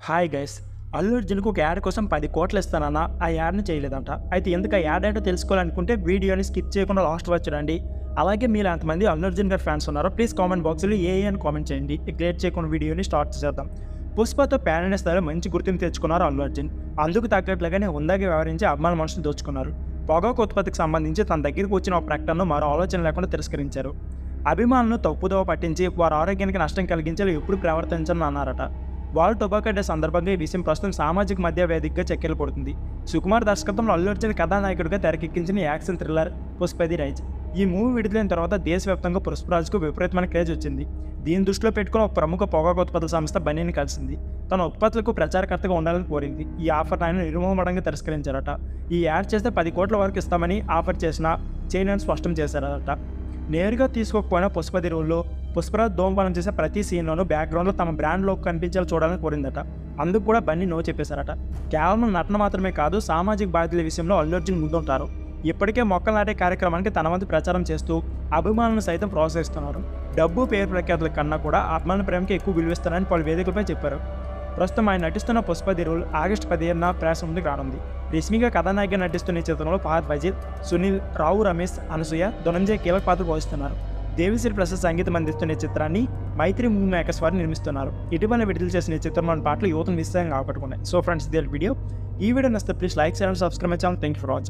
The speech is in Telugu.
Hi guys. అల్లు అర్జున్‌కి ఒక యాడ్ కోసం 10 కోట్లు ఇస్తానన్న ఆ యాడ్‌ని చేయలేదంట. అయితే ఎందుకు ఆ యాడ్ ఏంటో తెలుసుకోవాలనుకుంటే వీడియోని స్కిప్ చేయకుండా లాస్ట్ వరకు చూడండి. అలాగే మీలో ఎంతమంది అల్లు అర్జున్ గారి ఫ్యాన్స్ ఉన్నారో ప్లీజ్ కామెంట్ బాక్స్‌లో ఏ అని కామెంట్ చేయండి. ఇక లేట్ చేయకుండా వీడియోని స్టార్ట్ చేసేద్దాం. 'పుష్ప'తో పాన్ ఇండియా స్థాయిలో మంచి గుర్తింపు తెచ్చుకున్నారు అల్లు అర్జున్. అందుకు తగ్గట్లుగానే హుందాగా వ్యవహరించి అభిమాన మనసును దోచుకున్నారు. పొగాకు ఉత్పత్తికి సంబంధించి తన దగ్గరికి వచ్చిన ఒక ప్రకటనను మరో ఆలోచన లేకుండా తిరస్కరించారు. అభిమానులను తప్పుదోవ పట్టించి వారి ఆరోగ్యానికి నష్టం కలిగించేలా ఎప్పుడు ప్రవర్తించని అన్నారట. వరల్డ్ టొబాకో డే సందర్భంగా ఈ విషయం ప్రస్తుతం సామాజిక మధ్య వేదికగా చక్కెలు పడుతుంది. సుకుమార్ దర్శకత్వంలో అల్లు అర్జున్ కథానాయకుడిగా తెరకెక్కించిన యాక్షన్ థ్రిల్లర్ 'పుష్ప' రైజ్. ఈ మూవీ విడుదలైన తర్వాత దేశవ్యాప్తంగా పుష్పరాజ్కు విపరీతమైన క్రేజ్ వచ్చింది. దీన్ని దృష్టిలో పెట్టుకుని ఒక ప్రముఖ పొగాకు ఉత్పత్తుల సంస్థ బన్నీని కలిసింది. తన ఉత్పత్తులకు ప్రచారకర్తగా ఉండాలని కోరింది. ఈ ఆఫర్ ఆయన నిర్మోహమాటంగా తిరస్కరించారట. ఈ యాడ్ చేస్తే 10 కోట్ల వరకు ఇస్తామని ఆఫర్ చేసినా చేయనని స్పష్టం చేశారట. నేరుగా తీసుకోకపోయినా 'పుష్ప' రోల్లో పుష్పరాజ్ ధూమపానం చేసే ప్రతి సీన్లోనూ బ్యాక్గ్రౌండ్లో తమ బ్రాండ్ లోకి కనిపించేలా చూడాలని కోరిందట. అందుకు కూడా బన్నీ నో చెప్పేశారట. కేవలం నటన మాత్రమే కాదు, సామాజిక బాధ్యతల విషయంలో అల్లు అర్జున్ ముందుంటారు. ఇప్పటికే మొక్కలు నాటే కార్యక్రమానికి తన వంతు ప్రచారం చేస్తూ అభిమానులను సైతం ప్రోత్సహిస్తున్నారు. డబ్బు పేరు ప్రఖ్యాతుల కన్నా కూడా అభిమాన ప్రేమకి ఎక్కువ విలువిస్తారని పలు వేదికలపై చెప్పారు. ప్రస్తుతం ఆయన నటిస్తున్న 'పుష్ప' రోల్ ఆగస్టు 15న ప్రెస్ ముందుకు రానుంది. రష్మిక కథానాయికగా నటిస్తున్న ఈ చిత్రంలో ఫహద్ ఫాజిల్, సునీల్, రావు రమేష్, అనసూయ, ధనంజయ్ కీలక పాత్ర పోషిస్తున్నారు. దేవిశ్రీ ప్రసాద్ సంగీతం అందిస్తున్న ఈ చిత్రాన్ని మైత్రి మూవీ మేకర్స్ వారు నిర్మిస్తున్నారు. ఇటీవల విడుదల చేసిన ఈ చిత్రంలోని పాటలు యువతను నిశ్చయంగా ఆకట్టుకున్నాయి. సో ఫ్రెండ్స్, ఇదే వీడియో. ఈ వీడియో నచ్చితే please like, share and subscribe my channel. Thank you for watching.